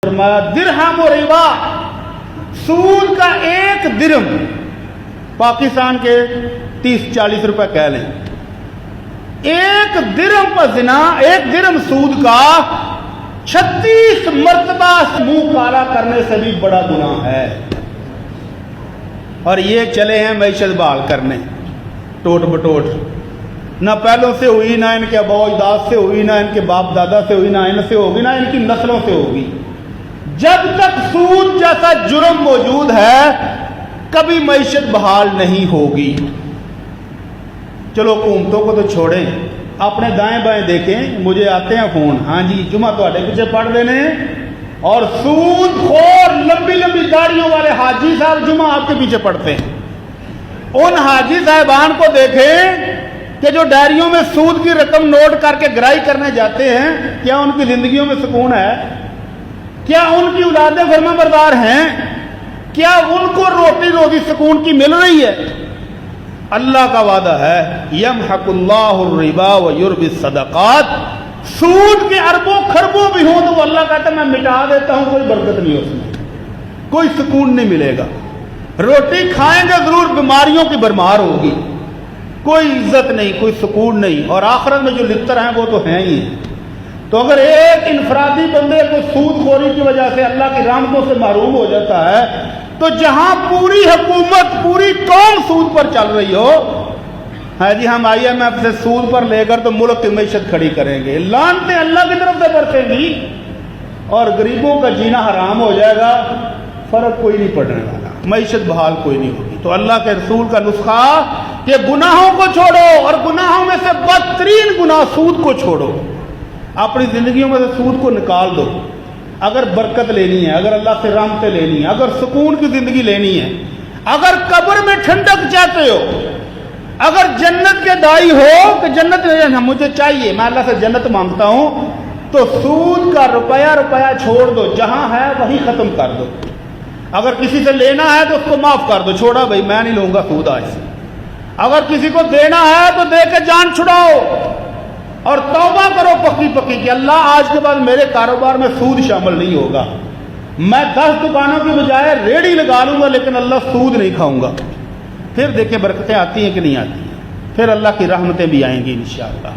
فرمایا درہم و ربا، سود کا ایک درہم پاکستان کے 30-40 روپے کہہ لیں، ایک درہم پر زنا، ایک درہم سود کا 36 مرتبہ منہ کالا کرنے سے بھی بڑا گناہ ہے۔ اور یہ چلے ہیں معیشت بحال کرنے ٹوٹ بٹوٹ، نہ پہلوں سے ہوئی، نہ ان کے آباء و اجداد سے ہوئی، نہ ان کے باپ دادا سے ہوئی، نہ ان سے ہوگی، نہ ان کی نسلوں سے ہوگی۔ جب تک سود جیسا جرم موجود ہے کبھی معیشت بحال نہیں ہوگی۔ چلو حکومتوں کو تو چھوڑیں، اپنے دائیں بائیں دیکھیں، مجھے آتے ہیں فون، ہاں جی جمعہ تواڈے پیچھے پڑھ دینے، اور سود خور لمبی لمبی داڑھیوں والے حاجی صاحب جمعہ آپ کے پیچھے پڑھتے ہیں۔ ان حاجی صاحبان کو دیکھیں کہ جو ڈائریوں میں سود کی رقم نوٹ کر کے گرائی کرنے جاتے ہیں، کیا ان کی زندگیوں میں سکون ہے؟ کیا ان کی اولادیں فرما بردار ہیں؟ کیا ان کو روٹی روزی سکون کی مل رہی ہے؟ اللہ کا وعدہ ہے یمحق اللہ الربا ویربی الصدقات، سود کے اربوں خربوں بھی ہوں تو وہ اللہ کہتا ہے میں مٹا دیتا ہوں، کوئی برکت نہیں اس میں، کوئی سکون نہیں ملے گا۔ روٹی کھائیں گے ضرور، بیماریوں کی بھرمار ہوگی، کوئی عزت نہیں، کوئی سکون نہیں، اور آخرت میں جو لطر ہیں وہ تو ہیں ہی ہیں۔ تو اگر ایک انفرادی بندے کو سود خوری کی وجہ سے اللہ کی رحمتوں سے محروم ہو جاتا ہے، تو جہاں پوری حکومت، پوری قوم سود پر چل رہی ہو، ہے جی ہم IMF سے سود پر لے کر تو ملک کی معیشت کھڑی کریں گے، لعنتیں اللہ کی طرف سے برسیں گی اور غریبوں کا جینا حرام ہو جائے گا، فرق کوئی نہیں پڑنے والا، معیشت بحال کوئی نہیں ہوگی۔ تو اللہ کے رسول کا نسخہ کہ گناہوں کو چھوڑو، اور گناہوں میں سے بدترین گناہ سود کو چھوڑو، اپنی زندگیوں میں سے سود کو نکال دو۔ اگر برکت لینی ہے، اگر اللہ سے رحمتیں لینی ہے، اگر سکون کی زندگی لینی ہے، اگر قبر میں ٹھنڈک چاہتے ہو، اگر جنت کے دائی ہو کہ جنت مجھے چاہیے، میں اللہ سے جنت مانگتا ہوں، تو سود کا روپیہ روپیہ چھوڑ دو، جہاں ہے وہی ختم کر دو۔ اگر کسی سے لینا ہے تو اس کو معاف کر دو، چھوڑا بھائی میں نہیں لوں گا سود آج سے۔ اگر کسی کو دینا ہے تو دے کے جان چھڑاؤ، اور توبہ کرو پکی پکی کہ اللہ آج کے بعد میرے کاروبار میں سود شامل نہیں ہوگا، میں 10 دکانوں کی بجائے ریڑھی لگا لوں گا لیکن اللہ سود نہیں کھاؤں گا۔ پھر دیکھیں برکتیں آتی ہیں کہ نہیں آتی ہیں، پھر اللہ کی رحمتیں بھی آئیں گی انشاءاللہ۔